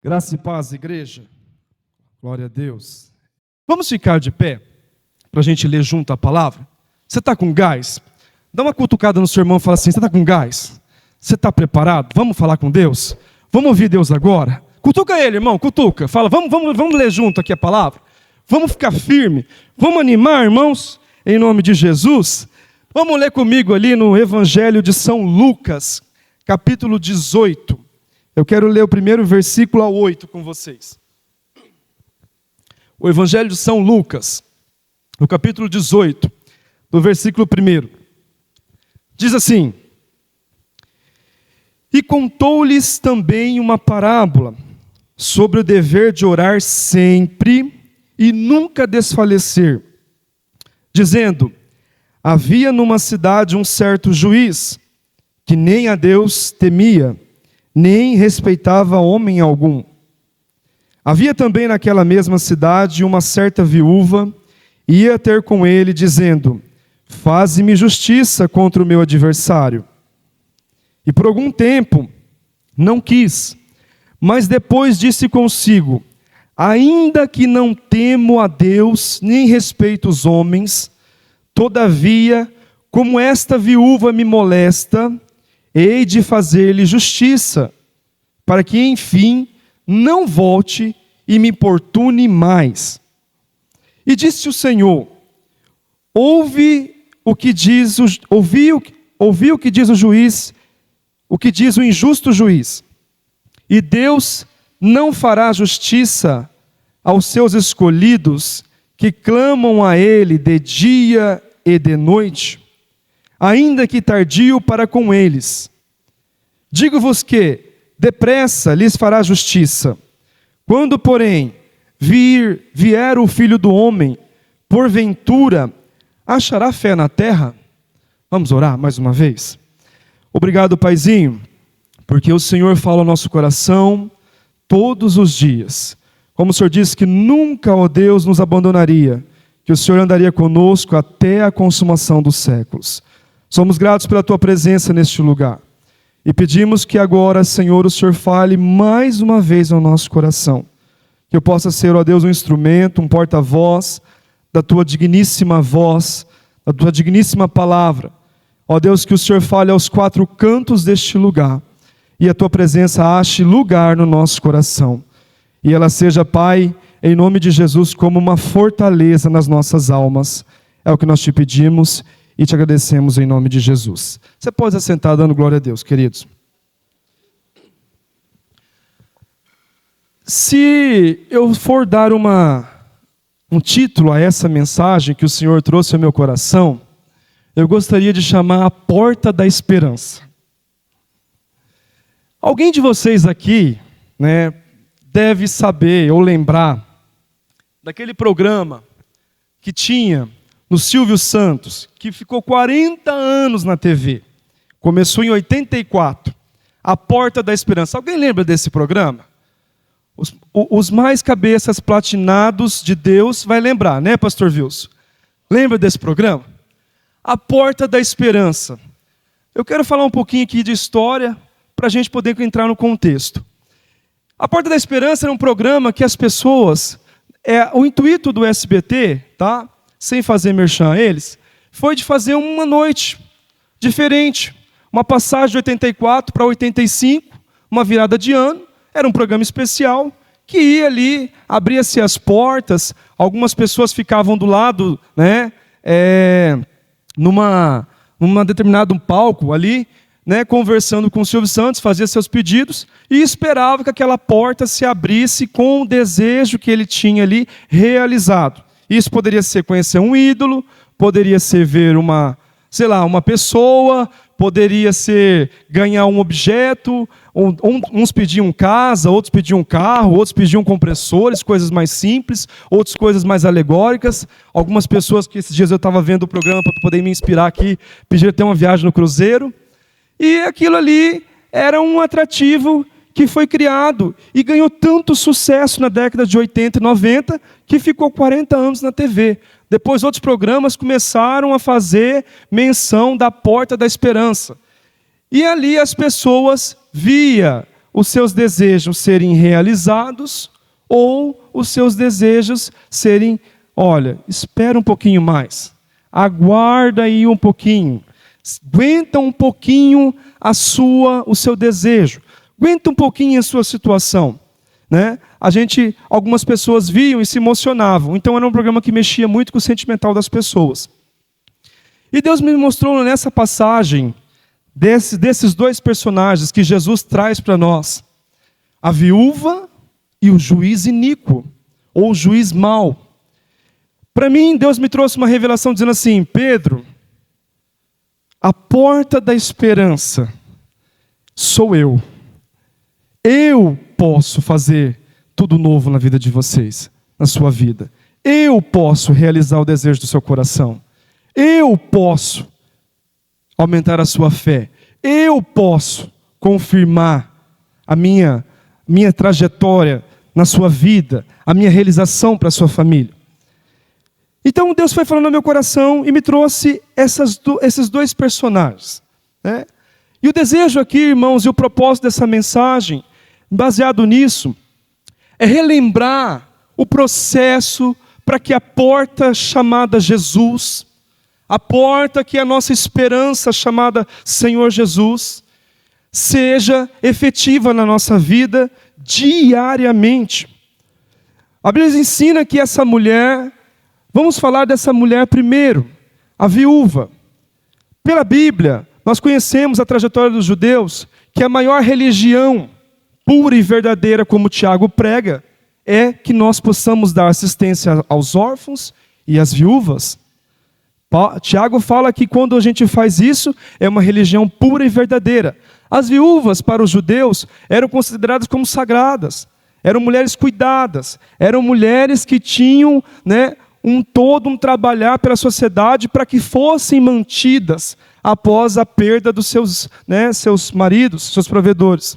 Graça e paz, igreja. Glória a Deus. Vamos ficar de pé para a gente ler junto a palavra? Você está com gás? Dá uma cutucada no seu irmão e fala assim: você está com gás? Você está preparado? Vamos falar com Deus? Vamos ouvir Deus agora? Cutuca ele, irmão, cutuca. Fala, vamos ler junto aqui a palavra? Vamos ficar firme? Vamos animar, irmãos? Em nome de Jesus? Vamos ler comigo ali no Evangelho de São Lucas, capítulo 18. Eu quero ler o primeiro versículo ao 8 com vocês. O Evangelho de São Lucas, no capítulo 18, do versículo 1. Diz assim: E contou-lhes também uma parábola sobre o dever de orar sempre e nunca desfalecer, dizendo: havia numa cidade um certo juiz, que nem a Deus temia, nem respeitava homem algum. Havia também naquela mesma cidade uma certa viúva, e ia ter com ele, dizendo: faze-me justiça contra o meu adversário. E por algum tempo não quis, mas depois disse consigo: ainda que não temo a Deus, nem respeito os homens, todavia, como esta viúva me molesta, hei de fazer-lhe justiça, para que, enfim, não volte e me importune mais. E disse o Senhor: ouvi o que diz o juiz, o que diz o injusto juiz. E Deus não fará justiça aos seus escolhidos, que clamam a Ele de dia e de noite, ainda que tardio para com eles. Digo-vos que, depressa lhes fará justiça. Quando, porém, vier o Filho do Homem, porventura, achará fé na terra? Vamos orar mais uma vez? Obrigado, Paizinho, porque o Senhor fala ao nosso coração todos os dias. Como o Senhor disse que nunca, ó Deus, nos abandonaria, que o Senhor andaria conosco até a consumação dos séculos. Somos gratos pela Tua presença neste lugar. E pedimos que agora, Senhor, o Senhor fale mais uma vez ao nosso coração. Que eu possa ser, ó Deus, um instrumento, um porta-voz da Tua digníssima voz, da Tua digníssima palavra. Ó Deus, que o Senhor fale aos quatro cantos deste lugar. E a Tua presença ache lugar no nosso coração. E ela seja, Pai, em nome de Jesus, como uma fortaleza nas nossas almas. É o que nós te pedimos e te agradecemos em nome de Jesus. Você pode assentar dando glória a Deus, queridos. Se eu for dar um título a essa mensagem que o Senhor trouxe ao meu coração, eu gostaria de chamar a Porta da Esperança. Alguém de vocês aqui, deve saber ou lembrar daquele programa que tinha no Silvio Santos, que ficou 40 anos na TV. Começou em 84, A Porta da Esperança. Alguém lembra desse programa? Os mais cabeças platinados de Deus vai lembrar, né, pastor Wilson? Lembra desse programa? A Porta da Esperança. Eu quero falar um pouquinho aqui de história, para a gente poder entrar no contexto. A Porta da Esperança era um programa que as pessoas... o intuito do SBT, tá? Sem fazer merchan a eles, foi de fazer uma noite diferente. Uma passagem de 84 para 85, uma virada de ano. Era um programa especial que ia ali, abria-se as portas, algumas pessoas ficavam do lado, numa determinado palco ali, conversando com o Silvio Santos, fazia seus pedidos e esperava que aquela porta se abrisse com o desejo que ele tinha ali realizado. Isso poderia ser conhecer um ídolo, poderia ser ver uma pessoa, poderia ser ganhar um objeto, uns pediam casa, outros pediam carro, outros pediam compressores, coisas mais simples, outras coisas mais alegóricas. Algumas pessoas que esses dias eu estava vendo o programa para poder me inspirar aqui, pediram até uma viagem no cruzeiro. E aquilo ali era um atrativo que foi criado e ganhou tanto sucesso na década de 80 e 90 que ficou 40 anos na TV. Depois outros programas começaram a fazer menção da Porta da Esperança. E ali as pessoas via os seus desejos serem realizados ou os seus desejos serem, olha, espera um pouquinho mais, aguarda aí um pouquinho, aguenta um pouquinho o seu desejo, aguenta um pouquinho a sua situação, né? Algumas pessoas viam e se emocionavam, então era um programa que mexia muito com o sentimental das pessoas. E Deus me mostrou nessa passagem, desses dois personagens que Jesus traz para nós, a viúva e o juiz iníquo, ou o juiz mau. Para mim, Deus me trouxe uma revelação dizendo assim: Pedro, a porta da esperança sou eu. Eu posso fazer tudo novo na vida de vocês, na sua vida. Eu posso realizar o desejo do seu coração. Eu posso aumentar a sua fé. Eu posso confirmar a minha trajetória na sua vida, a minha realização para a sua família. Então Deus foi falando no meu coração e me trouxe esses dois personagens, né? E o desejo aqui, irmãos, e o propósito dessa mensagem, baseado nisso, é relembrar o processo para que a porta chamada Jesus, a porta que é a nossa esperança chamada Senhor Jesus, seja efetiva na nossa vida diariamente. A Bíblia ensina que essa mulher, vamos falar dessa mulher primeiro, a viúva. Pela Bíblia, nós conhecemos a trajetória dos judeus, que a maior religião pura e verdadeira, como Tiago prega, é que nós possamos dar assistência aos órfãos e às viúvas. Tiago fala que quando a gente faz isso, é uma religião pura e verdadeira. As viúvas, para os judeus, eram consideradas como sagradas. Eram mulheres cuidadas. Eram mulheres que tinham, né, um trabalhar pela sociedade para que fossem mantidas após a perda dos seus maridos, seus provedores.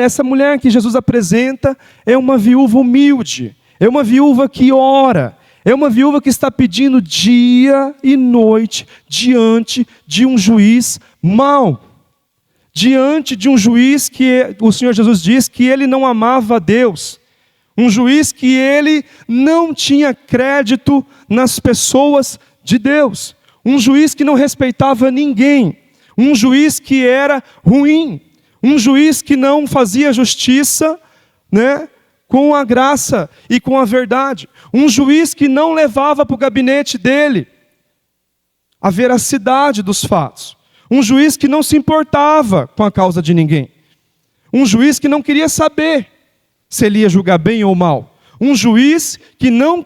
Essa mulher que Jesus apresenta é uma viúva humilde. É uma viúva que ora. É uma viúva que está pedindo dia e noite diante de um juiz mau. Diante de um juiz que o Senhor Jesus diz que ele não amava a Deus. Um juiz que ele não tinha crédito nas pessoas de Deus. Um juiz que não respeitava ninguém. Um juiz que era ruim. Um juiz que não fazia justiça, né, com a graça e com a verdade. Um juiz que não levava para o gabinete dele a veracidade dos fatos. Um juiz que não se importava com a causa de ninguém. Um juiz que não queria saber se ele ia julgar bem ou mal. Um juiz que não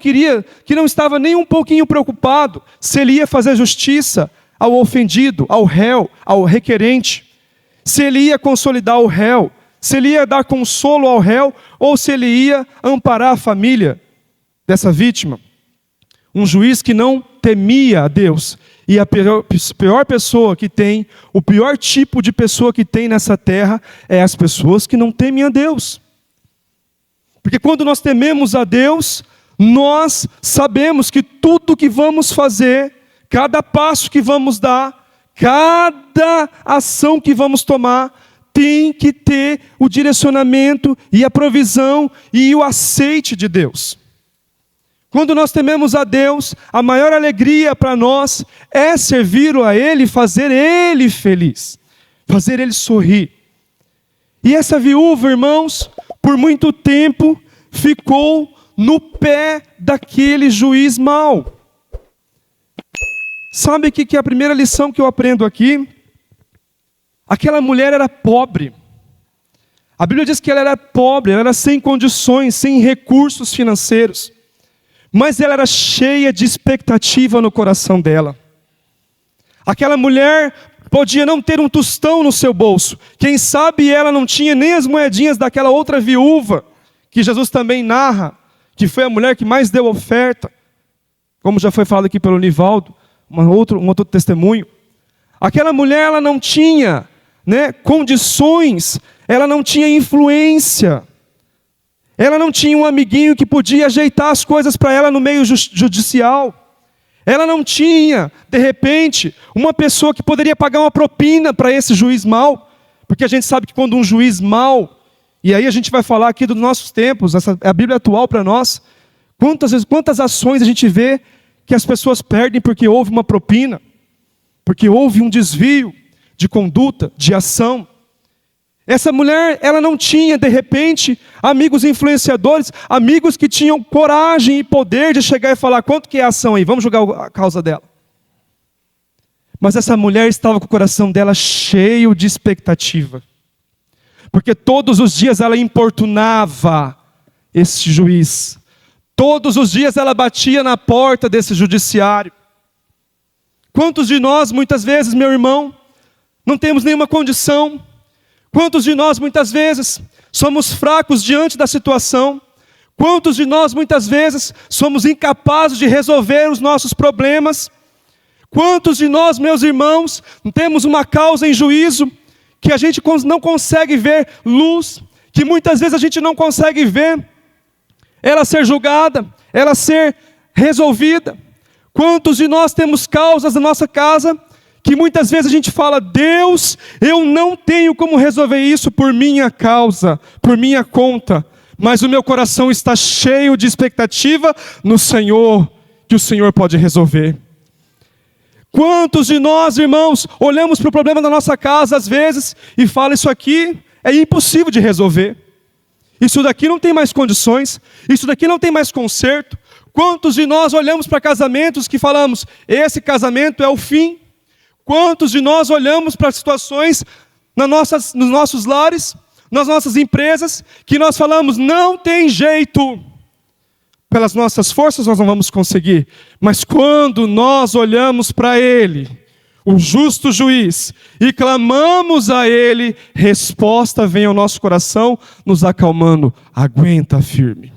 estava nem um pouquinho preocupado se ele ia fazer justiça ao ofendido, ao réu, ao requerente. Se ele ia consolidar o réu, se ele ia dar consolo ao réu, ou se ele ia amparar a família dessa vítima. Um juiz que não temia a Deus. E a pior pessoa que tem, o pior tipo de pessoa que tem nessa terra, é as pessoas que não temem a Deus. Porque quando nós tememos a Deus, nós sabemos que tudo que vamos fazer, cada passo que vamos dar, cada ação que vamos tomar, tem que ter o direcionamento e a provisão e o aceite de Deus. Quando nós tememos a Deus, a maior alegria para nós é servir a Ele, fazer Ele feliz, fazer Ele sorrir. E essa viúva, irmãos, por muito tempo ficou no pé daquele juiz mau. Sabe o que é a primeira lição que eu aprendo aqui? Aquela mulher era pobre. A Bíblia diz que ela era pobre, ela era sem condições, sem recursos financeiros. Mas ela era cheia de expectativa no coração dela. Aquela mulher podia não ter um tostão no seu bolso. Quem sabe ela não tinha nem as moedinhas daquela outra viúva, que Jesus também narra, que foi a mulher que mais deu oferta. Como já foi falado aqui pelo Nivaldo, um outro testemunho. Aquela mulher, ela não tinha, condições, ela não tinha influência. Ela não tinha um amiguinho que podia ajeitar as coisas para ela no meio judicial. Ela não tinha, de repente, uma pessoa que poderia pagar uma propina para esse juiz mau. Porque a gente sabe que quando um juiz mau, e aí a gente vai falar aqui dos nossos tempos, essa é a Bíblia atual para nós, quantas ações a gente vê que as pessoas perdem porque houve uma propina, porque houve um desvio de conduta, de ação. Essa mulher, ela não tinha, de repente, amigos influenciadores, amigos que tinham coragem e poder de chegar e falar, quanto que é a ação aí? Vamos julgar a causa dela. Mas essa mulher estava com o coração dela cheio de expectativa. Porque todos os dias ela importunava esse juiz. Todos os dias ela batia na porta desse judiciário. Quantos de nós, muitas vezes, meu irmão, não temos nenhuma condição? Quantos de nós, muitas vezes, somos fracos diante da situação? Quantos de nós, muitas vezes, somos incapazes de resolver os nossos problemas? Quantos de nós, meus irmãos, temos uma causa em juízo que a gente não consegue ver luz, que muitas vezes a gente não consegue ver ela ser julgada, ela ser resolvida? Quantos de nós temos causas na nossa casa que muitas vezes a gente fala, Deus, eu não tenho como resolver isso por minha causa, por minha conta, mas o meu coração está cheio de expectativa no Senhor, que o Senhor pode resolver. Quantos de nós, irmãos, olhamos para o problema da nossa casa às vezes e fala, isso aqui é impossível de resolver, isso daqui não tem mais condições, isso daqui não tem mais conserto. Quantos de nós olhamos para casamentos que falamos, esse casamento é o fim? Quantos de nós olhamos para situações nos nossos lares, nas nossas empresas, que nós falamos, não tem jeito, pelas nossas forças nós não vamos conseguir, mas quando nós olhamos para Ele, o justo juiz, e clamamos a Ele, resposta vem ao nosso coração, nos acalmando, aguenta firme.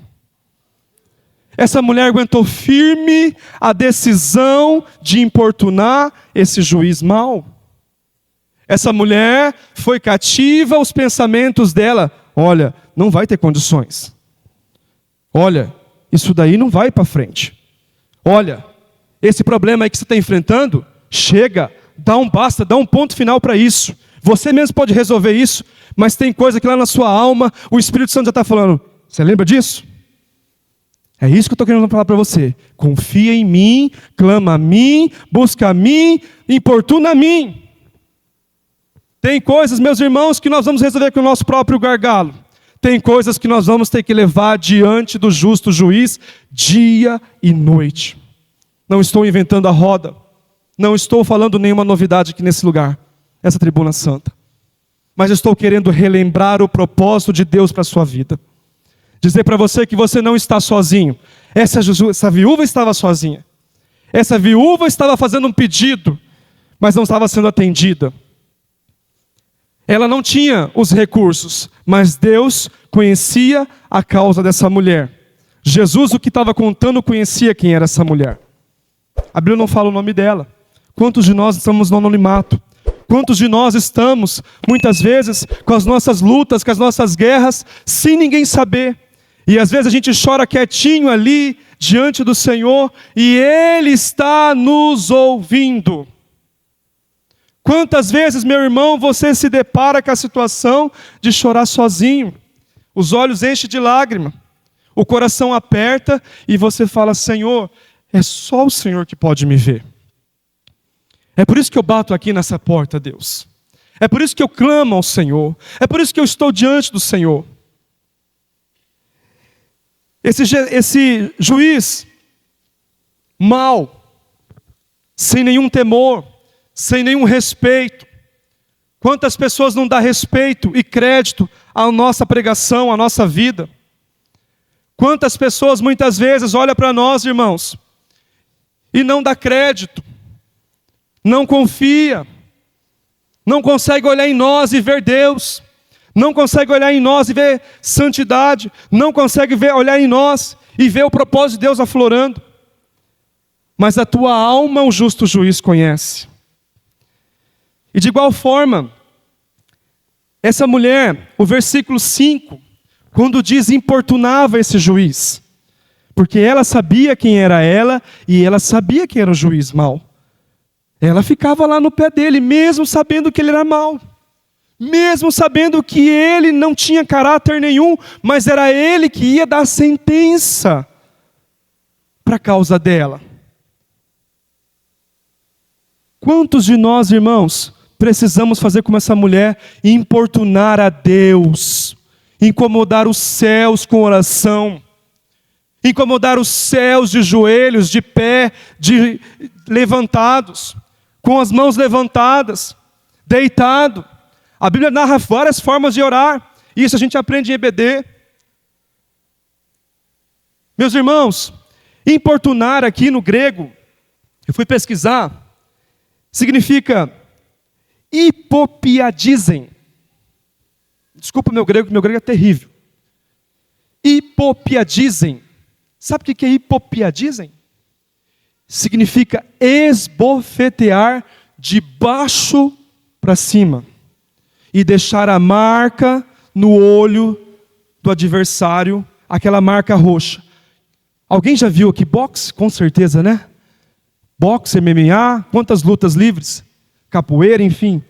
Essa mulher aguentou firme a decisão de importunar esse juiz mau. Essa mulher foi cativa aos pensamentos dela. Olha, não vai ter condições. Olha, isso daí não vai para frente. Olha, esse problema aí que você está enfrentando, chega, dá um basta, dá um ponto final para isso. Você mesmo pode resolver isso, mas tem coisa que lá na sua alma, o Espírito Santo já está falando. Você lembra disso? É isso que eu estou querendo falar para você. Confia em mim, clama a mim, busca a mim, importuna a mim. Tem coisas, meus irmãos, que nós vamos resolver com o nosso próprio gargalo. Tem coisas que nós vamos ter que levar diante do justo juiz, dia e noite. Não estou inventando a roda. Não estou falando nenhuma novidade aqui nesse lugar, essa tribuna santa. Mas estou querendo relembrar o propósito de Deus para a sua vida. Dizer para você que você não está sozinho. Essa viúva estava sozinha. Essa viúva estava fazendo um pedido, mas não estava sendo atendida. Ela não tinha os recursos, mas Deus conhecia a causa dessa mulher. Jesus, o que estava contando, conhecia quem era essa mulher. A Bíblia não fala o nome dela. Quantos de nós estamos no anonimato? Quantos de nós estamos, muitas vezes, com as nossas lutas, com as nossas guerras, sem ninguém saber? E às vezes a gente chora quietinho ali, diante do Senhor, e Ele está nos ouvindo. Quantas vezes, meu irmão, você se depara com a situação de chorar sozinho? Os olhos enchem de lágrima, o coração aperta, e você fala, Senhor, é só o Senhor que pode me ver. É por isso que eu bato aqui nessa porta, Deus. É por isso que eu clamo ao Senhor. É por isso que eu estou diante do Senhor. Esse juiz mau, sem nenhum temor, sem nenhum respeito. Quantas pessoas não dão respeito e crédito à nossa pregação, à nossa vida? Quantas pessoas muitas vezes olham para nós, irmãos, e não dá crédito, não confia, não consegue olhar em nós e ver Deus, não consegue olhar em nós e ver santidade, não consegue olhar em nós e ver o propósito de Deus aflorando. Mas a tua alma o justo juiz conhece. E de igual forma, essa mulher, o versículo 5, quando diz importunava esse juiz, porque ela sabia quem era ela e ela sabia quem era o juiz mau. Ela ficava lá no pé dele, mesmo sabendo que ele era mau. mesmo sabendo que ele não tinha caráter nenhum, mas era ele que ia dar a sentença para a causa dela. Quantos de nós, irmãos, precisamos fazer como essa mulher e importunar a Deus, incomodar os céus com oração, incomodar os céus de joelhos, de pé, levantados, com as mãos levantadas, deitado. A Bíblia narra várias formas de orar. Isso a gente aprende em EBD. Meus irmãos, importunar aqui no grego, eu fui pesquisar, significa hipopiadizem. Desculpa meu grego, que meu grego é terrível. Hipopiadizem. Sabe o que é hipopiadizem? Significa esbofetear de baixo para cima e deixar a marca no olho do adversário, aquela marca roxa. Alguém já viu aqui boxe? Com certeza, né? Boxe, MMA, quantas lutas livres? Capoeira, enfim.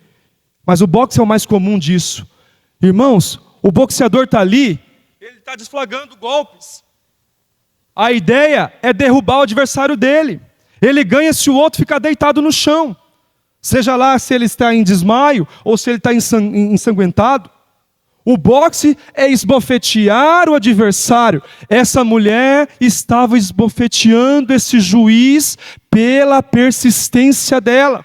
Mas o boxe é o mais comum disso. Irmãos, o boxeador está ali, ele está desflagrando golpes. A ideia é derrubar o adversário dele. Ele ganha se o outro ficar deitado no chão. Seja lá se ele está em desmaio ou se ele está ensanguentado. O boxe é esbofetear o adversário. Essa mulher estava esbofeteando esse juiz pela persistência dela.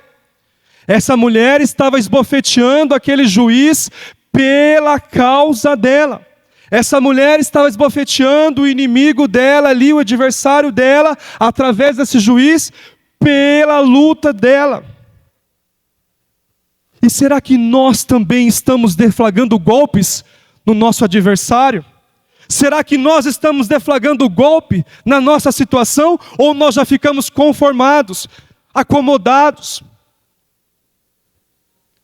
Essa mulher estava esbofeteando aquele juiz pela causa dela. Essa mulher estava esbofeteando o inimigo dela ali, o adversário dela, através desse juiz, pela luta dela. E será que nós também estamos deflagrando golpes no nosso adversário? Será que nós estamos deflagrando golpe na nossa situação? Ou nós já ficamos conformados, acomodados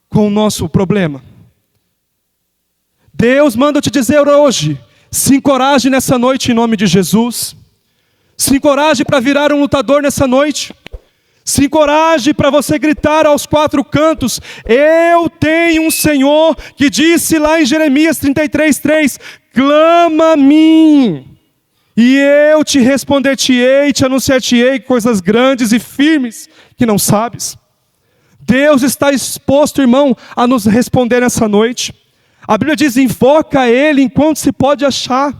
com o nosso problema? Deus manda eu te dizer hoje, se encoraje nessa noite em nome de Jesus. Se encoraje para virar um lutador nessa noite. Se encoraje para você gritar aos quatro cantos: eu tenho um Senhor que disse lá em Jeremias 33:3, clama a mim, e eu te responder-te-ei, te anunciar-te-ei coisas grandes e firmes que não sabes. Deus está exposto, irmão, a nos responder nessa noite. A Bíblia diz: invoca a Ele enquanto se pode achar.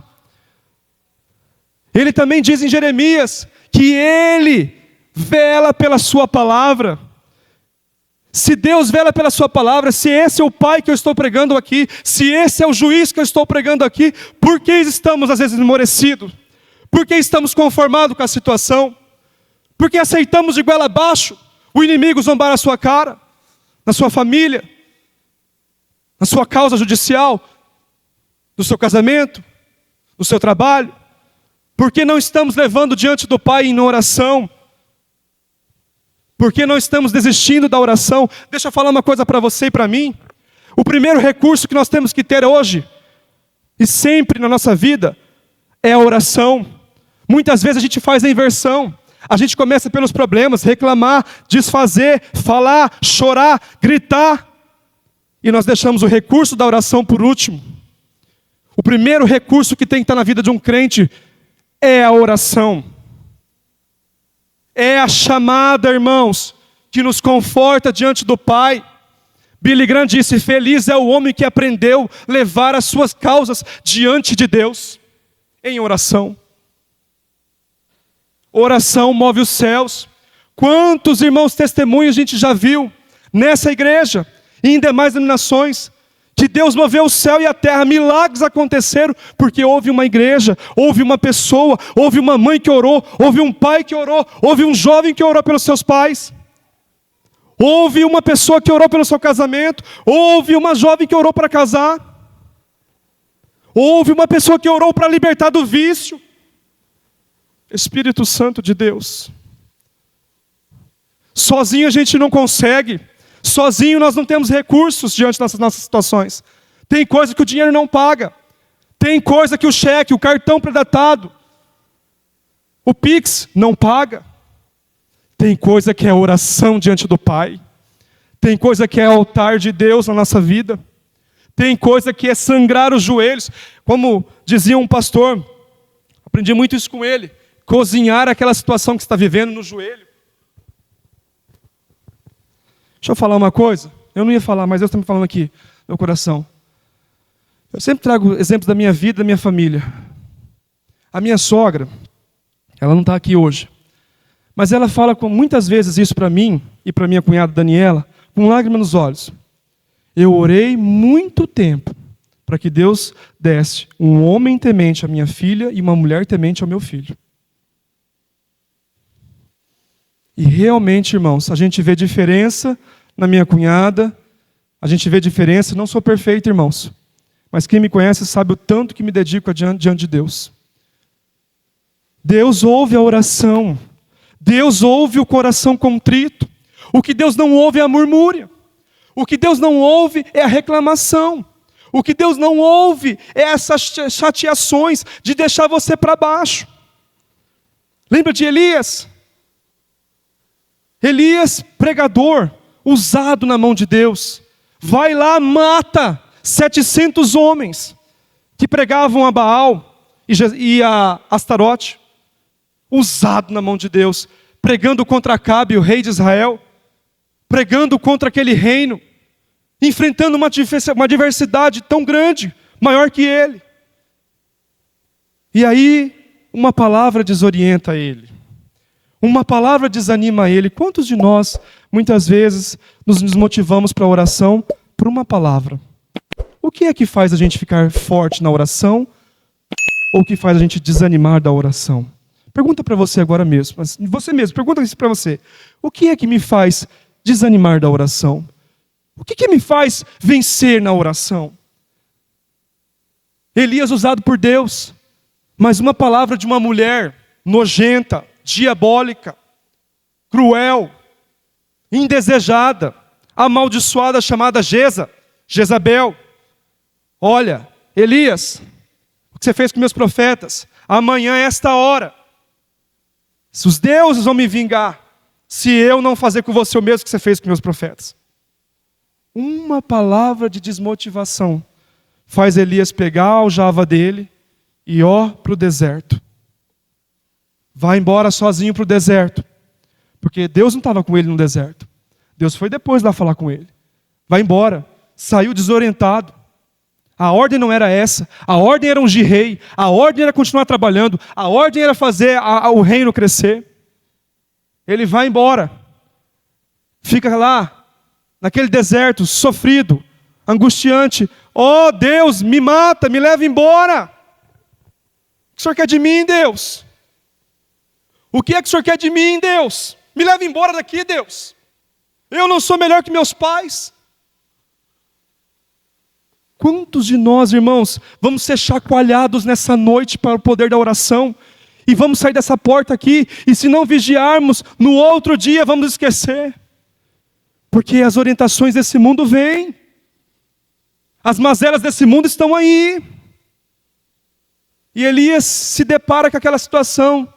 Ele também diz em Jeremias que Ele vela pela sua palavra. Se Deus vela pela sua palavra, se esse é o Pai que eu estou pregando aqui, se esse é o juiz que eu estou pregando aqui, por que estamos às vezes esmorecidos? Por que estamos conformados com a situação? Por que aceitamos de goela abaixo o inimigo zombar a sua cara, na sua família, na sua causa judicial, no seu casamento, no seu trabalho? Por que não estamos levando diante do Pai em oração? Por que não estamos desistindo da oração? Deixa eu falar uma coisa para você e para mim. O primeiro recurso que nós temos que ter hoje, e sempre na nossa vida, é a oração. Muitas vezes a gente faz a inversão. A gente começa pelos problemas, reclamar, desfazer, falar, chorar, gritar. E nós deixamos o recurso da oração por último. O primeiro recurso que tem que estar na vida de um crente é a oração. É a chamada, irmãos, que nos conforta diante do Pai. Billy Graham disse: feliz é o homem que aprendeu a levar as suas causas diante de Deus, em oração. Oração move os céus. Quantos irmãos testemunhos a gente já viu nessa igreja e em demais denominações, que Deus moveu o céu e a terra, milagres aconteceram, porque houve uma igreja, houve uma pessoa, houve uma mãe que orou, houve um pai que orou, houve um jovem que orou pelos seus pais, houve uma pessoa que orou pelo seu casamento, houve uma jovem que orou para casar, houve uma pessoa que orou para libertar do vício. Espírito Santo de Deus. Sozinho a gente não consegue. Sozinho nós não temos recursos diante das nossas situações. Tem coisa que o dinheiro não paga. Tem coisa que o cheque, o cartão predatado, o Pix não paga. Tem coisa que é oração diante do Pai. Tem coisa que é altar de Deus na nossa vida. Tem coisa que é sangrar os joelhos. Como dizia um pastor, aprendi muito isso com ele. Cozinhar aquela situação que você está vivendo no joelho. Deixa eu falar uma coisa. Eu não ia falar, mas Deus está me falando aqui, no meu coração. Eu sempre trago exemplos da minha vida, da minha família. A minha sogra, ela não está aqui hoje. Mas ela fala muitas vezes isso para mim e para minha cunhada Daniela, com lágrimas nos olhos. Eu orei muito tempo para que Deus desse um homem temente à minha filha e uma mulher temente ao meu filho. E realmente, irmãos, a gente vê diferença na minha cunhada, a gente vê diferença, não sou perfeito, irmãos, mas quem me conhece sabe o tanto que me dedico diante de Deus. Deus ouve a oração, Deus ouve o coração contrito. O que Deus não ouve é a murmúria. O que Deus não ouve é a reclamação. O que Deus não ouve é essas chateações de deixar você para baixo. Lembra de Elias? Elias, pregador, usado na mão de Deus. Vai lá, mata 700 homens que pregavam a Baal e a Astarote. Usado na mão de Deus, pregando contra Acabe, o rei de Israel, pregando contra aquele reino, enfrentando uma adversidade tão grande, maior que ele. E aí, uma palavra desorienta ele, uma palavra desanima ele. Quantos de nós, muitas vezes, nos desmotivamos para a oração por uma palavra? O que é que faz a gente ficar forte na oração, ou o que faz a gente desanimar da oração? Pergunta para você agora mesmo, você mesmo, pergunta isso para você. O que é que me faz desanimar da oração? O que me faz vencer na oração? Elias usado por Deus, mas uma palavra de uma mulher nojenta, diabólica, cruel, indesejada, amaldiçoada, chamada Jezabel. Olha, Elias, o que você fez com meus profetas? Amanhã é esta hora. Se os deuses vão me vingar, se eu não fazer com você o mesmo que você fez com meus profetas. Uma palavra de desmotivação faz Elias pegar a aljava dele e para o deserto. Vai embora sozinho para o deserto. Porque Deus não estava com ele no deserto. Deus foi depois lá falar com ele. Vai embora. Saiu desorientado. A ordem não era essa. A ordem era ungir rei. A ordem era continuar trabalhando. A ordem era fazer o reino crescer. Ele vai embora. Fica lá, naquele deserto, sofrido, angustiante. Oh, Deus, me mata, me leva embora. O que o Senhor quer de mim, Deus? O que é que o Senhor quer de mim, Deus? Me leva embora daqui, Deus. Eu não sou melhor que meus pais. Quantos de nós, irmãos, vamos ser chacoalhados nessa noite para o poder da oração? E vamos sair dessa porta aqui, e se não vigiarmos, no outro dia vamos esquecer. Porque as orientações desse mundo vêm. As mazelas desse mundo estão aí. E Elias se depara com aquela situação.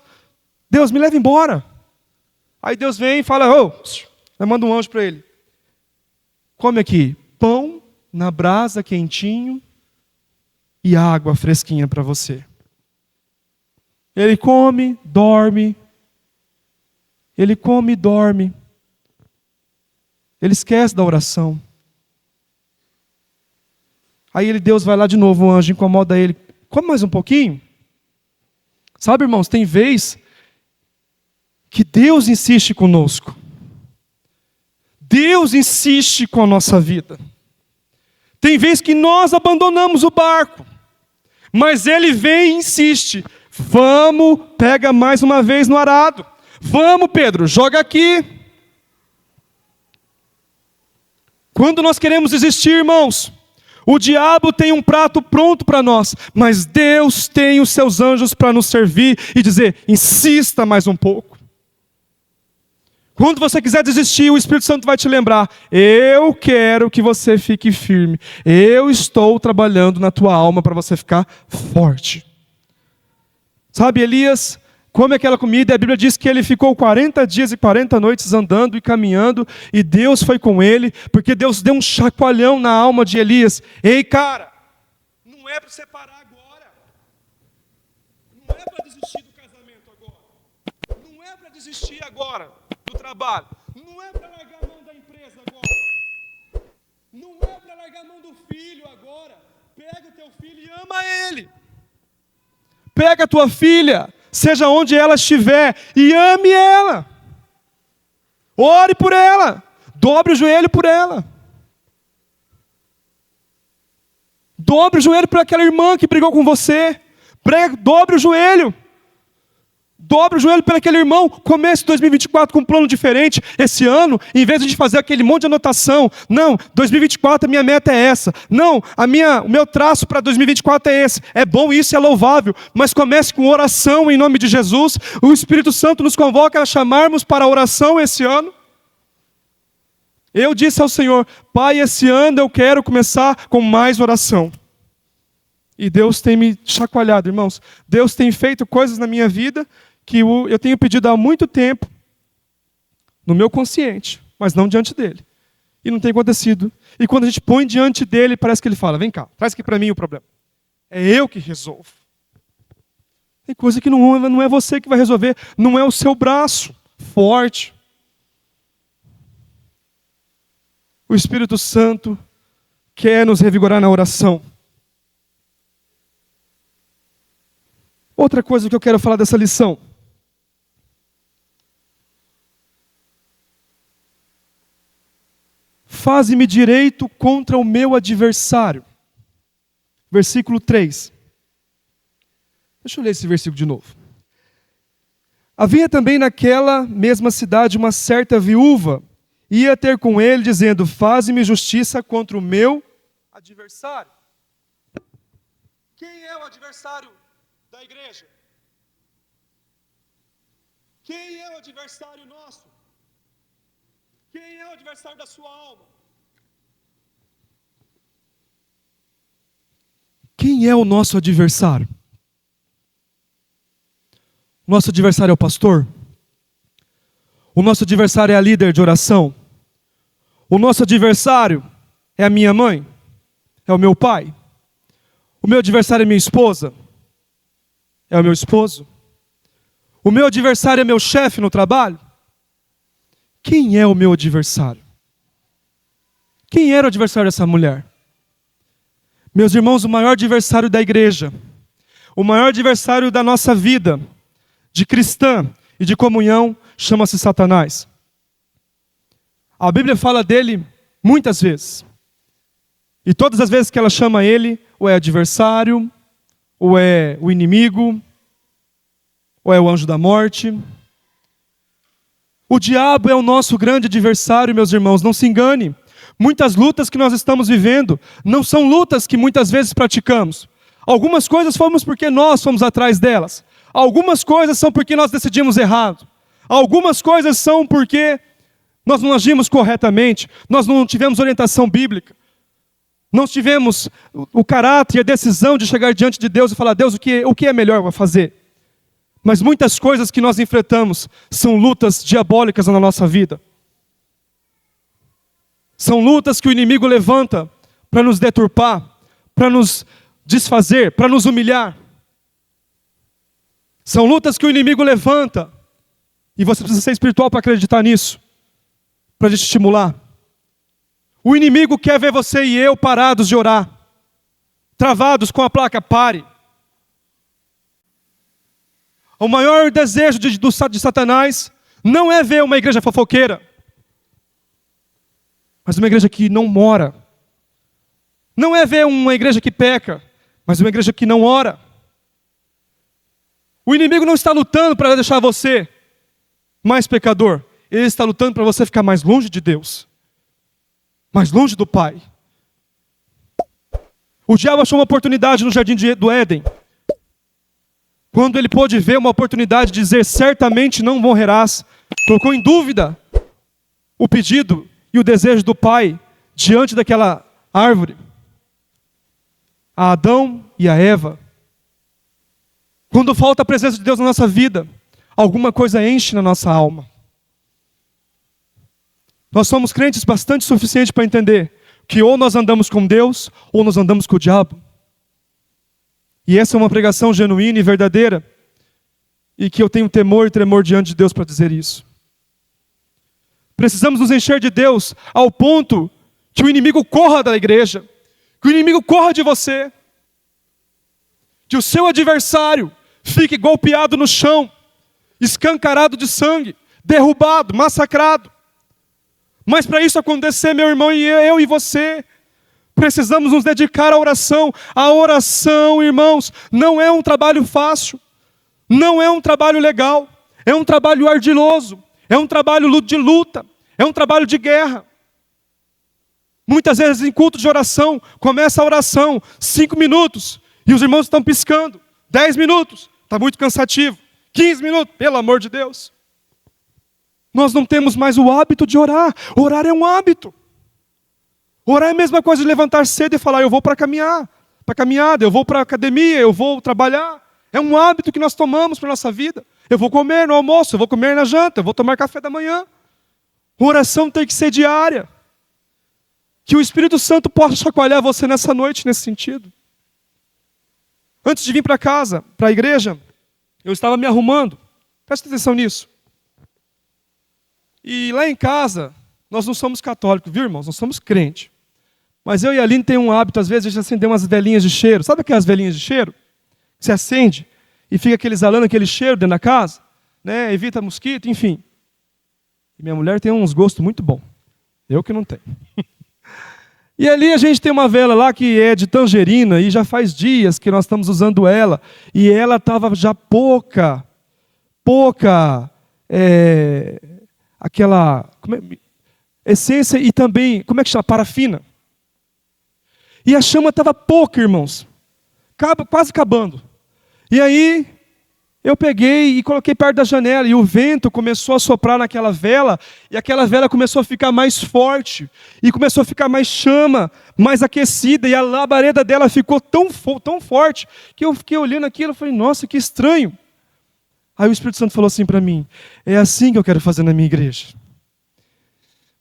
Deus, me leva embora. Aí Deus vem e fala, manda um anjo para ele. Come aqui, pão na brasa quentinho e água fresquinha para você. Ele come, dorme. Ele come e dorme. Ele esquece da oração. Aí Deus vai lá de novo, o anjo incomoda ele. Come mais um pouquinho. Sabe, irmãos, tem vez que Deus insiste conosco. Deus insiste com a nossa vida. Tem vez que nós abandonamos o barco. Mas Ele vem e insiste. Vamos, pega mais uma vez no arado. Vamos, Pedro, joga aqui. Quando nós queremos desistir, irmãos, o diabo tem um prato pronto para nós, mas Deus tem os seus anjos para nos servir e dizer, insista mais um pouco. Quando você quiser desistir, o Espírito Santo vai te lembrar, eu quero que você fique firme. Eu estou trabalhando na tua alma para você ficar forte. Sabe, Elias come aquela comida, e a Bíblia diz que ele ficou 40 dias e 40 noites andando e caminhando, e Deus foi com ele, porque Deus deu um chacoalhão na alma de Elias. Ei, cara, não é para você parar agora. Não é para desistir do casamento agora. Não é para desistir agora do trabalho. Não é para largar a mão da empresa agora. Não é para largar a mão do filho agora. Pega o teu filho e ama ele. Pega a tua filha, seja onde ela estiver, e ame ela. Ore por ela. Dobre o joelho por ela. Dobre o joelho por aquela irmã que brigou com você. Dobre o joelho. Dobre o joelho por aquele irmão. Comece 2024 com um plano diferente. Esse ano, em vez de fazer aquele monte de anotação. Não, 2024 a minha meta é essa. Não, o meu traço para 2024 é esse. É bom isso, é louvável. Mas comece com oração em nome de Jesus. O Espírito Santo nos convoca a chamarmos para a oração esse ano. Eu disse ao Senhor, Pai, esse ano eu quero começar com mais oração. E Deus tem me chacoalhado, irmãos. Deus tem feito coisas na minha vida que eu tenho pedido há muito tempo, no meu consciente, mas não diante dele. E não tem acontecido. E quando a gente põe diante dele, parece que ele fala, vem cá, traz aqui para mim o problema. É eu que resolvo. Tem coisa que não é você que vai resolver, não é o seu braço forte. O Espírito Santo quer nos revigorar na oração. Outra coisa que eu quero falar dessa lição. Faze-me direito contra o meu adversário. Versículo 3. Deixa eu ler esse versículo de novo. Havia também naquela mesma cidade uma certa viúva. Ia ter com ele, dizendo, faze-me justiça contra o meu adversário. Quem é o adversário da igreja? Quem é o adversário nosso? Quem é o adversário da sua alma? Quem é o nosso adversário? O nosso adversário é o pastor? O nosso adversário é a líder de oração? O nosso adversário é a minha mãe? É o meu pai? O meu adversário é minha esposa? É o meu esposo? O meu adversário é meu chefe no trabalho? Quem é o meu adversário? Quem era o adversário dessa mulher? Meus irmãos, o maior adversário da igreja, o maior adversário da nossa vida, de cristã e de comunhão, chama-se Satanás. A Bíblia fala dele muitas vezes. E todas as vezes que ela chama ele, ou é adversário, ou é o inimigo, ou é o anjo da morte. O diabo é o nosso grande adversário, meus irmãos, não se engane. Muitas lutas que nós estamos vivendo não são lutas que muitas vezes praticamos. Algumas coisas fomos porque nós fomos atrás delas. Algumas coisas são porque nós decidimos errado. Algumas coisas são porque nós não agimos corretamente, nós não tivemos orientação bíblica. Não tivemos o caráter e a decisão de chegar diante de Deus e falar, Deus, o que é melhor para fazer? Mas muitas coisas que nós enfrentamos são lutas diabólicas na nossa vida. São lutas que o inimigo levanta para nos deturpar, para nos desfazer, para nos humilhar. São lutas que o inimigo levanta, e você precisa ser espiritual para acreditar nisso, para te estimular. O inimigo quer ver você e eu parados de orar, travados com a placa pare. O maior desejo de Satanás não é ver uma igreja fofoqueira, mas uma igreja que não mora. Não é ver uma igreja que peca, mas uma igreja que não ora. O inimigo não está lutando para deixar você mais pecador. Ele está lutando para você ficar mais longe de Deus, mais longe do Pai. O diabo achou uma oportunidade no jardim do Éden, quando ele pôde ver uma oportunidade de dizer, certamente não morrerás, colocou em dúvida o pedido e o desejo do Pai diante daquela árvore. A Adão e a Eva. Quando falta a presença de Deus na nossa vida, alguma coisa enche na nossa alma. Nós somos crentes bastante suficientes para entender que ou nós andamos com Deus, ou nós andamos com o diabo. E essa é uma pregação genuína e verdadeira, e que eu tenho temor e tremor diante de Deus para dizer isso. Precisamos nos encher de Deus ao ponto que o inimigo corra da igreja, que o inimigo corra de você, que o seu adversário fique golpeado no chão, escancarado de sangue, derrubado, massacrado. Mas para isso acontecer, meu irmão, e eu e você, precisamos nos dedicar à oração. A oração, irmãos, não é um trabalho fácil, não é um trabalho legal, é um trabalho ardiloso, é um trabalho de luta, é um trabalho de guerra. Muitas vezes em culto de oração, começa a oração, 5 minutos, e os irmãos estão piscando, 10 minutos, está muito cansativo, 15 minutos, pelo amor de Deus. Nós não temos mais o hábito de orar. Orar é um hábito. Orar é a mesma coisa de levantar cedo e falar, eu vou para caminhada, eu vou para a academia, eu vou trabalhar. É um hábito que nós tomamos para a nossa vida. Eu vou comer no almoço, eu vou comer na janta, eu vou tomar café da manhã. Oração tem que ser diária. Que o Espírito Santo possa chacoalhar você nessa noite, nesse sentido. Antes de vir para casa, para a igreja, eu estava me arrumando. Presta atenção nisso. E lá em casa, nós não somos católicos, viu, irmãos? Nós somos crentes. Mas eu e a Aline tem um hábito, às vezes, de acender umas velhinhas de cheiro. Sabe aquelas velhinhas de cheiro? Que você acende e fica exalando aquele cheiro dentro da casa, né? Evita mosquito, enfim. E minha mulher tem uns gostos muito bons. Eu que não tenho. E ali a gente tem uma vela lá que é de tangerina e já faz dias que nós estamos usando ela. E ela estava já pouca, aquela essência e também, como é que chama? Parafina. E a chama estava pouca, irmãos. Quase acabando. E aí eu peguei e coloquei perto da janela e o vento começou a soprar naquela vela e aquela vela começou a ficar mais forte e começou a ficar mais chama, mais aquecida e a labareda dela ficou tão forte que eu fiquei olhando aquilo e falei, nossa, que estranho. Aí o Espírito Santo falou assim para mim, é assim que eu quero fazer na minha igreja.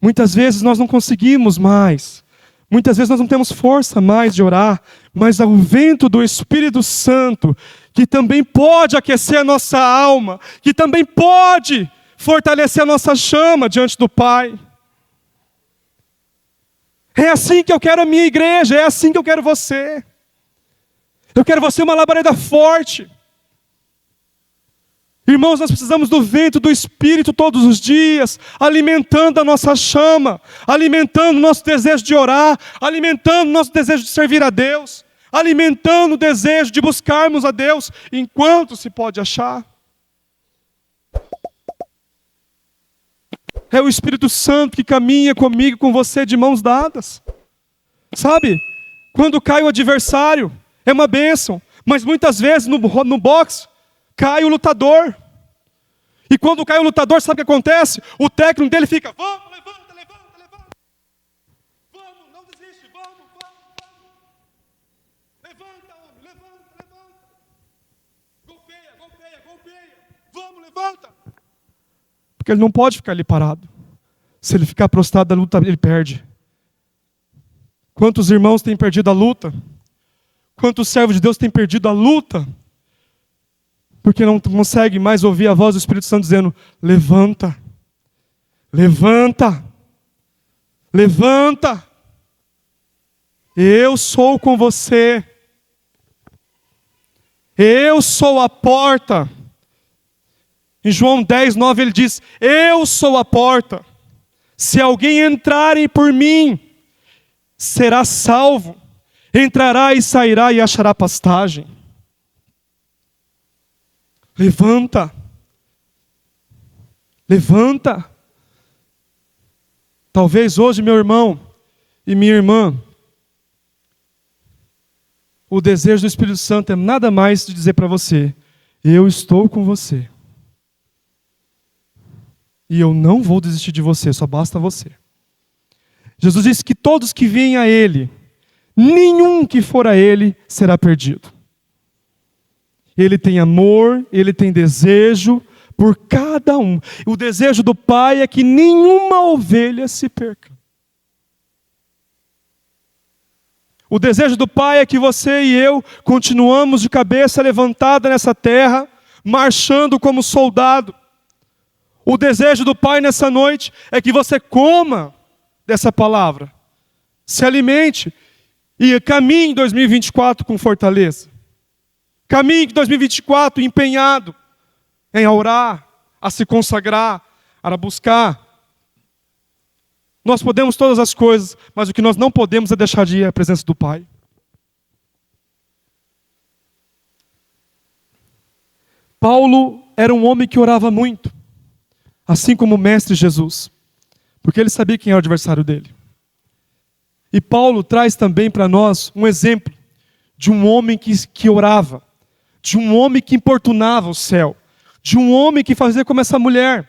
Muitas vezes nós não conseguimos mais, muitas vezes nós não temos força mais de orar, mas o vento do Espírito Santo, que também pode aquecer a nossa alma, que também pode fortalecer a nossa chama diante do Pai. É assim que eu quero a minha igreja, é assim que eu quero você. Eu quero você uma labareda forte. Irmãos, nós precisamos do vento do Espírito todos os dias, alimentando a nossa chama, alimentando o nosso desejo de orar, alimentando o nosso desejo de servir a Deus, alimentando o desejo de buscarmos a Deus enquanto se pode achar. É o Espírito Santo que caminha comigo, com você, de mãos dadas. Sabe? Quando cai o adversário, é uma bênção, mas muitas vezes no boxe, cai o lutador. E quando cai o lutador, sabe o que acontece? O técnico dele fica, vamos, levanta. Vamos, não desiste, vamos. Levanta, homem, levanta. Golpeia. Vamos, levanta. Porque ele não pode ficar ali parado. Se ele ficar prostrado da luta, ele perde. Quantos irmãos têm perdido a luta? Quantos servos de Deus têm perdido a luta? Porque não consegue mais ouvir a voz do Espírito Santo dizendo, levanta. Eu sou com você. Eu sou a porta. Em João 10:9 ele diz, eu sou a porta. Se alguém entrarem por mim, será salvo. Entrará e sairá e achará pastagem. Levanta. Talvez hoje, meu irmão e minha irmã, o desejo do Espírito Santo é nada mais de dizer para você, eu estou com você. E eu não vou desistir de você, só basta você. Jesus disse que todos que vêm a Ele, nenhum que for a Ele será perdido. Ele tem amor, Ele tem desejo por cada um. O desejo do Pai é que nenhuma ovelha se perca. O desejo do Pai é que você e eu continuamos de cabeça levantada nessa terra, marchando como soldado. O desejo do Pai nessa noite é que você coma dessa palavra, se alimente e caminhe em 2024 com fortaleza. Caminhe em 2024 empenhado em orar, a se consagrar, a buscar. Nós podemos todas as coisas, mas o que nós não podemos é deixar de ir à presença do Pai. Paulo era um homem que orava muito, assim como o Mestre Jesus, porque ele sabia quem era o adversário dele. E Paulo traz também para nós um exemplo de um homem que orava, de um homem que importunava o céu, de um homem que fazia como essa mulher,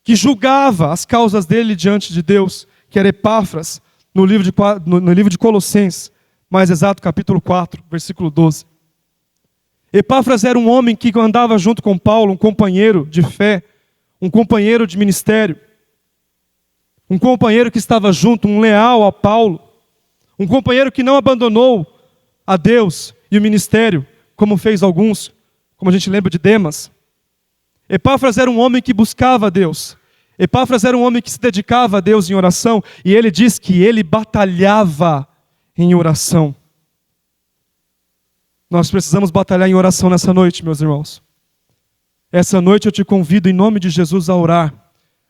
que julgava as causas dele diante de Deus, que era Epáfras, no livro de Colossenses, mais exato, capítulo 4, versículo 12. Epáfras era um homem que andava junto com Paulo, um companheiro de fé, um companheiro de ministério, um companheiro que estava junto, um leal a Paulo, um companheiro que não abandonou a Deus e o ministério, como fez alguns, como a gente lembra de Demas. Epáfras era um homem que buscava a Deus. Epáfras era um homem que se dedicava a Deus em oração, e ele diz que ele batalhava em oração. Nós precisamos batalhar em oração nessa noite, meus irmãos. Essa noite eu te convido em nome de Jesus a orar,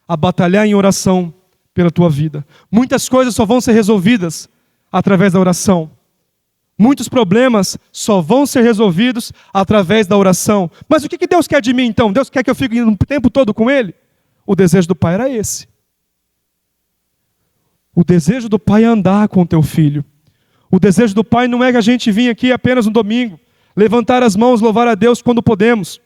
a batalhar em oração pela tua vida. Muitas coisas só vão ser resolvidas através da oração. Muitos problemas só vão ser resolvidos através da oração. Mas o que Deus quer de mim então? Deus quer que eu fique o tempo todo com Ele? O desejo do Pai era esse. O desejo do Pai é andar com o teu filho. O desejo do Pai não é que a gente vinha aqui apenas no domingo, levantar as mãos, louvar a Deus quando podemos.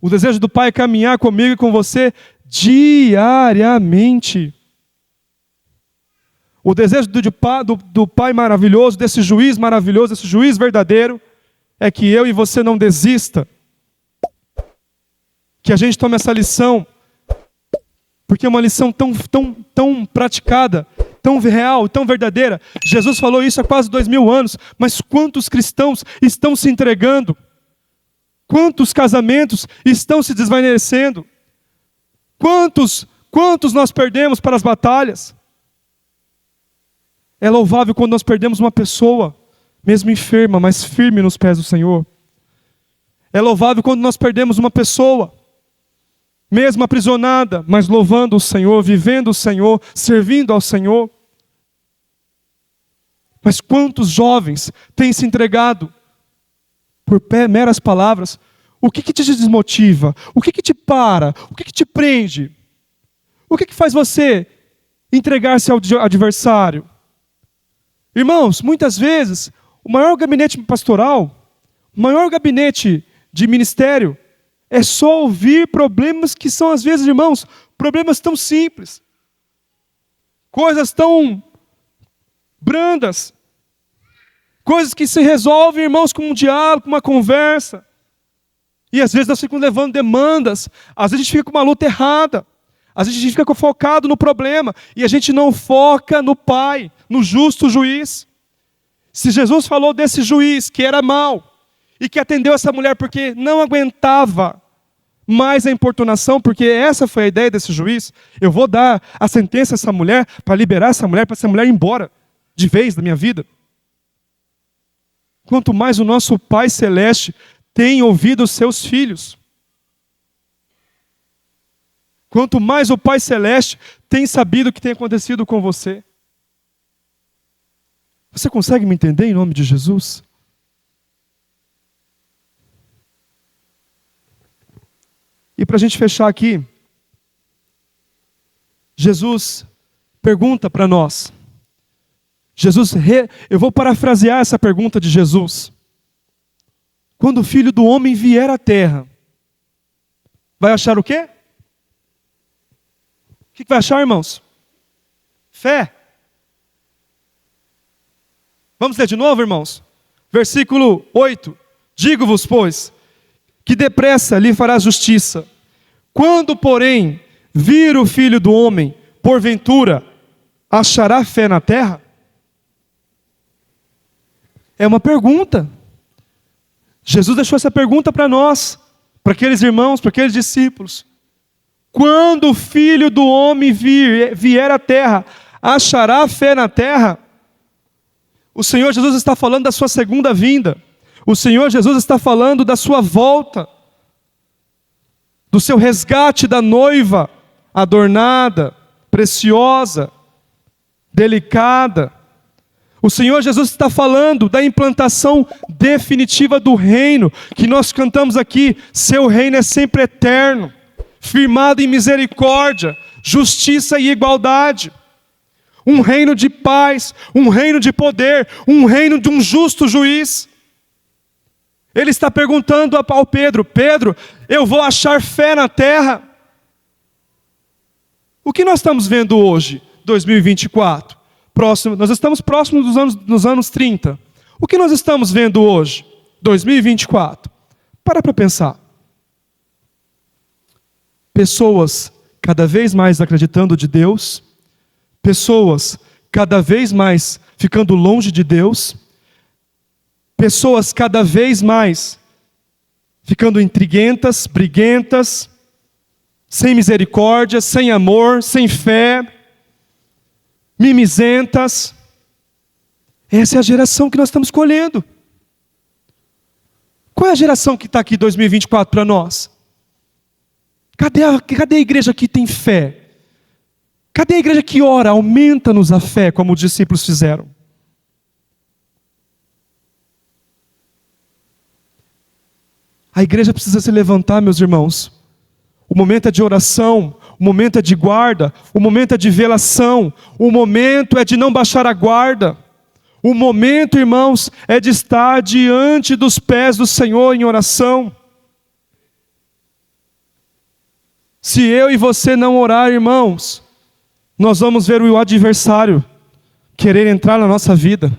O desejo do Pai é caminhar comigo e com você diariamente. O desejo do Pai maravilhoso, desse juiz maravilhoso, desse juiz verdadeiro, é que eu e você não desista. Que a gente tome essa lição, porque é uma lição tão praticada, tão real, tão verdadeira. Jesus falou isso há quase 2000 anos, mas quantos cristãos estão se entregando? Quantos casamentos estão se desvanecendo? Quantos nós perdemos para as batalhas? É louvável quando nós perdemos uma pessoa, mesmo enferma, mas firme nos pés do Senhor. É louvável quando nós perdemos uma pessoa, mesmo aprisionada, mas louvando o Senhor, vivendo o Senhor, servindo ao Senhor. Mas quantos jovens têm se entregado por meras palavras? O que te desmotiva? O que te para? O que te prende? O que faz você entregar-se ao adversário? Irmãos, muitas vezes, o maior gabinete pastoral, o maior gabinete de ministério, é só ouvir problemas que são, às vezes, irmãos, problemas tão simples. Coisas tão brandas. Coisas que se resolvem, irmãos, com um diálogo, com uma conversa. E às vezes nós ficamos levando demandas. Às vezes a gente fica com uma luta errada. Às vezes a gente fica focado no problema. E a gente não foca no Pai, no justo juiz. Se Jesus falou desse juiz que era mau, e que atendeu essa mulher porque não aguentava mais a importunação, porque essa foi a ideia desse juiz, eu vou dar a sentença a essa mulher, para liberar essa mulher, para essa mulher ir embora de vez da minha vida. Quanto mais o nosso Pai Celeste tem ouvido os seus filhos. Quanto mais o Pai Celeste tem sabido o que tem acontecido com você. Você consegue me entender em nome de Jesus? E para a gente fechar aqui, Jesus pergunta para nós. Eu vou parafrasear essa pergunta de Jesus. Quando o Filho do Homem vier à terra, vai achar o quê? O que vai achar, irmãos? Fé. Vamos ler de novo, irmãos? Versículo 8. Digo-vos, pois, que depressa lhe fará justiça. Quando, porém, vir o Filho do Homem, porventura, achará fé na terra? É uma pergunta. Jesus deixou essa pergunta para nós, para aqueles irmãos, para aqueles discípulos. Quando o Filho do Homem vier à terra, achará fé na terra? O Senhor Jesus está falando da sua segunda vinda. O Senhor Jesus está falando da sua volta, do seu resgate da noiva, adornada, preciosa, delicada. O Senhor Jesus está falando da implantação definitiva do reino, que nós cantamos aqui, seu reino é sempre eterno, firmado em misericórdia, justiça e igualdade. Um reino de paz, um reino de poder, um reino de um justo juiz. Ele está perguntando ao Pedro: Pedro, eu vou achar fé na terra? O que nós estamos vendo hoje, 2024? Nós estamos próximos dos anos 30. O que nós estamos vendo hoje, 2024? Para pensar. Pessoas cada vez mais acreditando de Deus, pessoas cada vez mais ficando longe de Deus, pessoas cada vez mais ficando intriguentas, briguentas, sem misericórdia, sem amor, sem fé, mimizentas. Essa é a geração que nós estamos colhendo. Qual é a geração que está aqui em 2024 para nós? Cadê a igreja que tem fé? Cadê a igreja que ora, aumenta-nos a fé, como os discípulos fizeram? A igreja precisa se levantar, meus irmãos. O momento é de oração, o momento é de guarda, o momento é de velação, o momento é de não baixar a guarda. O momento, irmãos, é de estar diante dos pés do Senhor em oração. Se eu e você não orar, irmãos, nós vamos ver o adversário querer entrar na nossa vida.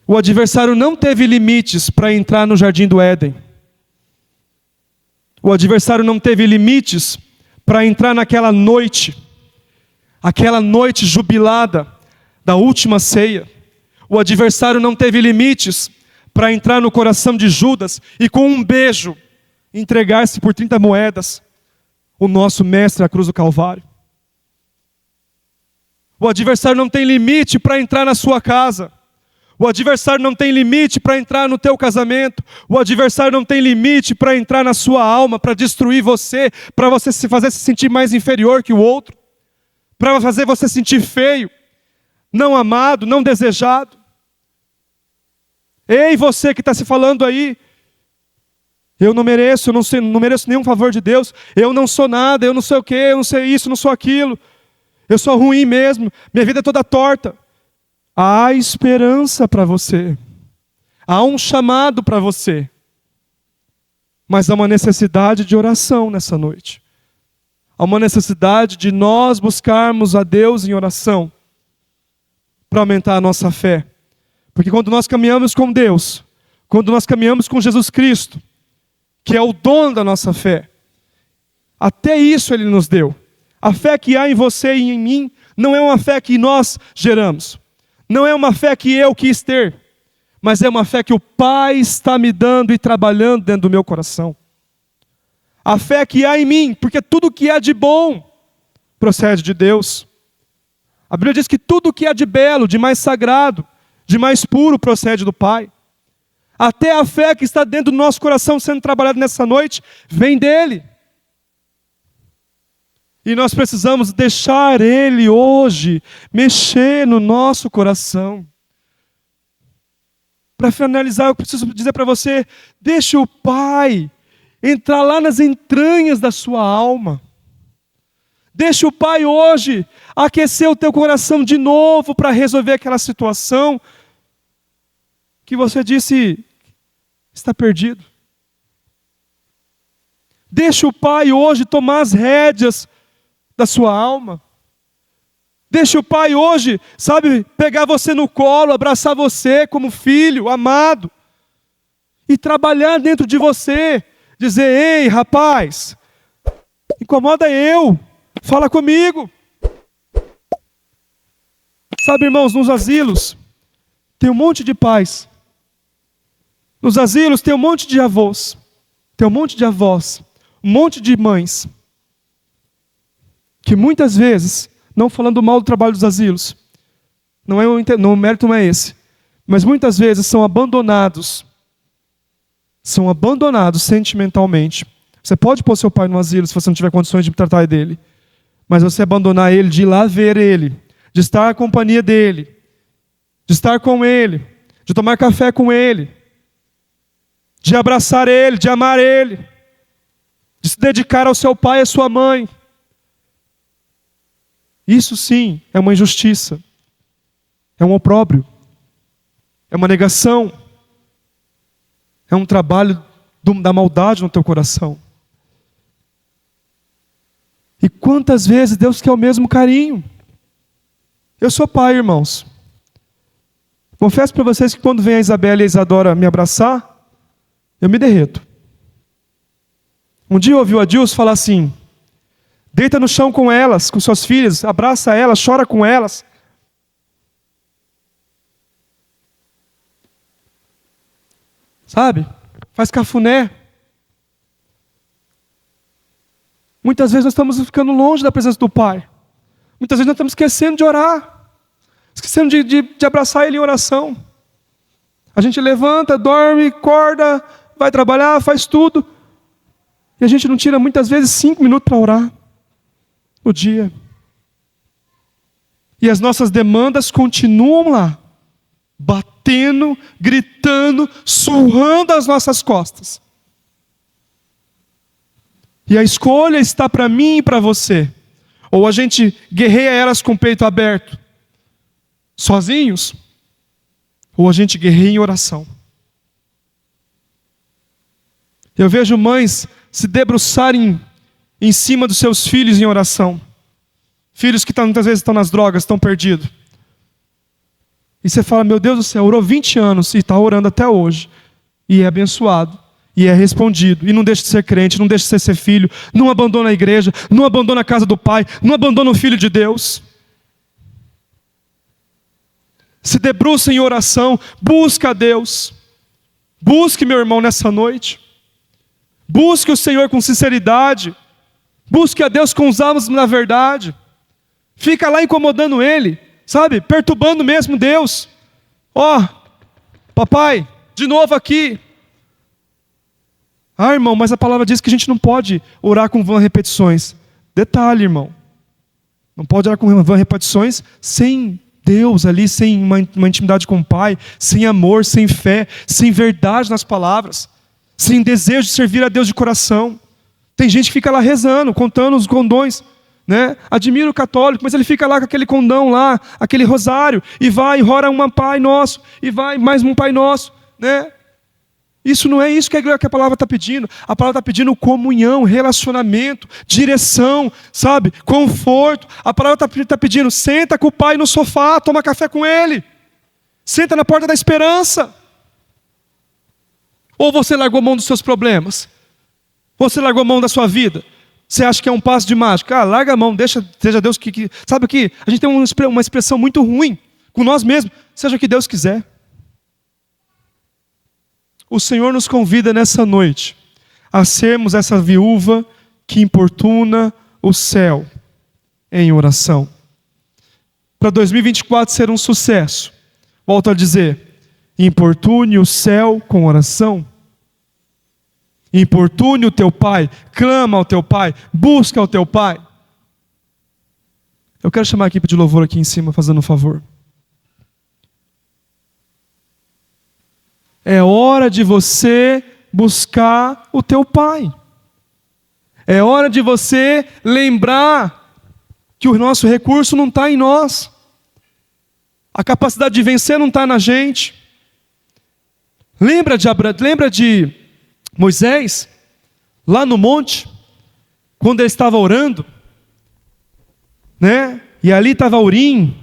O adversário não teve limites para entrar no jardim do Éden. O adversário não teve limites para entrar naquela noite jubilada da última ceia. O adversário não teve limites para entrar no coração de Judas e com um beijo entregar-se por 30 moedas o nosso mestre à cruz do Calvário. O adversário não tem limite para entrar na sua casa. O adversário não tem limite para entrar no teu casamento. O adversário não tem limite para entrar na sua alma, para destruir você, para você se fazer se sentir mais inferior que o outro, para fazer você sentir feio, não amado, não desejado. Ei, você que está se falando aí, eu não mereço nenhum favor de Deus, eu não sou nada, eu não sei o quê, eu não sei isso, não sou aquilo, eu sou ruim mesmo, minha vida é toda torta. Há esperança para você, há um chamado para você, mas há uma necessidade de oração nessa noite. Há uma necessidade de nós buscarmos a Deus em oração, para aumentar a nossa fé. Porque quando nós caminhamos com Deus, quando nós caminhamos com Jesus Cristo, que é o dono da nossa fé, até isso Ele nos deu. A fé que há em você e em mim, não é uma fé que nós geramos. Não é uma fé que eu quis ter, mas é uma fé que o Pai está me dando e trabalhando dentro do meu coração. A fé que há em mim, porque tudo que há de bom procede de Deus. A Bíblia diz que tudo que há de belo, de mais sagrado, de mais puro procede do Pai. Até a fé que está dentro do nosso coração sendo trabalhada nessa noite, vem dEle. E nós precisamos deixar Ele hoje mexer no nosso coração. Para finalizar, eu preciso dizer para você, deixe o Pai entrar lá nas entranhas da sua alma. Deixe o Pai hoje aquecer o teu coração de novo para resolver aquela situação que você disse está perdido. Deixe o Pai hoje tomar as rédeas da sua alma. Deixe o Pai hoje, pegar você no colo, abraçar você como filho amado e trabalhar dentro de você, dizer: ei, rapaz, incomoda eu, fala comigo. Sabe, irmãos, nos asilos tem um monte de pais, nos asilos tem um monte de avós, tem um monte de avós, um monte de mães, que muitas vezes, não falando mal do trabalho dos asilos, o mérito não é esse, mas muitas vezes são abandonados sentimentalmente. Você pode pôr seu pai no asilo se você não tiver condições de tratar dele, mas você abandonar ele, de ir lá ver ele, de estar na companhia dele, de estar com ele, de tomar café com ele, de abraçar ele, de amar ele, de se dedicar ao seu pai e à sua mãe. Isso sim é uma injustiça, é um opróbrio, é uma negação, é um trabalho da maldade no teu coração. E quantas vezes Deus quer o mesmo carinho? Eu sou pai, irmãos. Confesso para vocês que quando vem a Isabela e a Isadora me abraçar, eu me derreto. Um dia eu ouvi o Adilson falar assim: deita no chão com elas, com suas filhas, abraça elas, chora com elas. Sabe? Faz cafuné. Muitas vezes nós estamos ficando longe da presença do Pai. Muitas vezes nós estamos esquecendo de orar. Esquecendo de abraçar Ele em oração. A gente levanta, dorme, acorda, vai trabalhar, faz tudo. E a gente não tira muitas vezes 5 minutos para orar no dia. E as nossas demandas continuam lá, batendo, gritando, surrando as nossas costas. E a escolha está para mim e para você. Ou a gente guerreia elas com o peito aberto, sozinhos, ou a gente guerreia em oração. Eu vejo mães se debruçarem em cima dos seus filhos em oração. Filhos que muitas vezes estão nas drogas, estão perdidos. E você fala: meu Deus do céu, orou 20 anos e está orando até hoje. E é abençoado, e é respondido. E não deixa de ser crente, não deixa de ser filho. Não abandona a igreja, não abandona a casa do Pai, não abandona o Filho de Deus. Se debruça em oração, busca a Deus. Busque, meu irmão, nessa noite. Busque o Senhor com sinceridade. Busque a Deus com os almos na verdade. Fica lá incomodando Ele, sabe? Perturbando mesmo Deus. Papai, de novo aqui. Irmão, mas a palavra diz que a gente não pode orar com vãs repetições. Detalhe, irmão. Não pode orar com vãs repetições sem Deus ali, sem uma intimidade com o Pai, sem amor, sem fé, sem verdade nas palavras, sem desejo de servir a Deus de coração. Tem gente que fica lá rezando, contando os condões, né? Admira o católico, mas ele fica lá com aquele condão lá, aquele rosário, e vai e ora um Pai Nosso, e vai mais um Pai Nosso, né? Isso não é isso que a palavra está pedindo. A palavra está pedindo comunhão, relacionamento, direção, sabe? Conforto. A palavra está pedindo: senta com o Pai no sofá, toma café com Ele. Senta na porta da esperança. Ou você largou a mão dos seus problemas? Você largou a mão da sua vida? Você acha que é um passo de mágica? Larga a mão, seja Deus que... Sabe o que? A gente tem uma expressão muito ruim com nós mesmos. Seja o que Deus quiser. O Senhor nos convida nessa noite a sermos essa viúva que importuna o céu em oração. Para 2024 ser um sucesso, volto a dizer: importune o céu com oração. Importune o teu Pai, clama ao teu Pai, busca ao teu Pai. Eu quero chamar a equipe de louvor aqui em cima, fazendo um favor. É hora de você buscar o teu Pai. É hora de você lembrar que o nosso recurso não está em nós. A capacidade de vencer não está na gente. Lembra de Moisés, lá no monte, quando ele estava orando, né? E ali estava Urim,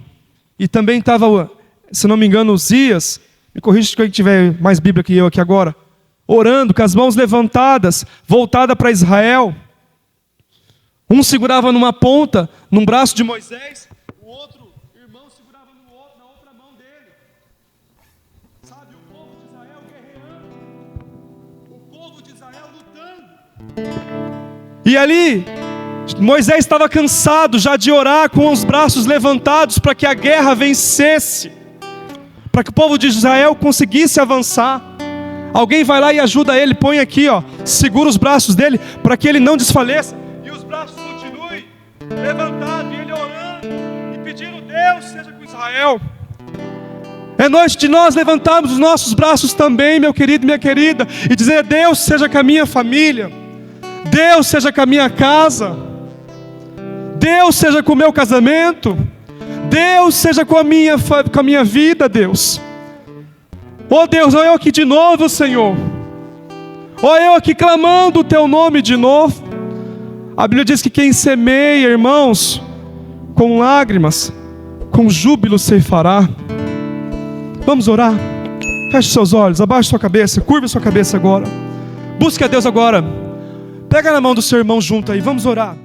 e também estava, se não me engano, Uzias. Me corrija se quem tiver mais Bíblia que eu aqui agora. orando, com as mãos levantadas, voltada para Israel. Um segurava numa ponta, num braço de Moisés, o outro irmão segurava na outra mão dele. Sabe, o povo de Israel guerreando, o povo de Israel lutando. E ali, Moisés estava cansado já de orar com os braços levantados para que a guerra vencesse, para que o povo de Israel conseguisse avançar. Alguém vai lá e ajuda ele, põe aqui, segura os braços dele para que ele não desfaleça. E os braços continuem levantados, e ele orando e pedindo: Deus seja com Israel. É noite de nós levantarmos os nossos braços também, meu querido e minha querida, e dizer: Deus seja com a minha família, Deus seja com a minha casa, Deus seja com o meu casamento, Deus seja com a minha vida, Deus. Oh Deus, olha eu aqui de novo, Senhor. Olha eu aqui clamando o Teu nome de novo. A Bíblia diz que quem semeia, irmãos, com lágrimas, com júbilo ceifará. Vamos orar? Feche seus olhos, abaixe sua cabeça, curva sua cabeça agora. Busque a Deus agora. Pega na mão do seu irmão junto aí, vamos orar.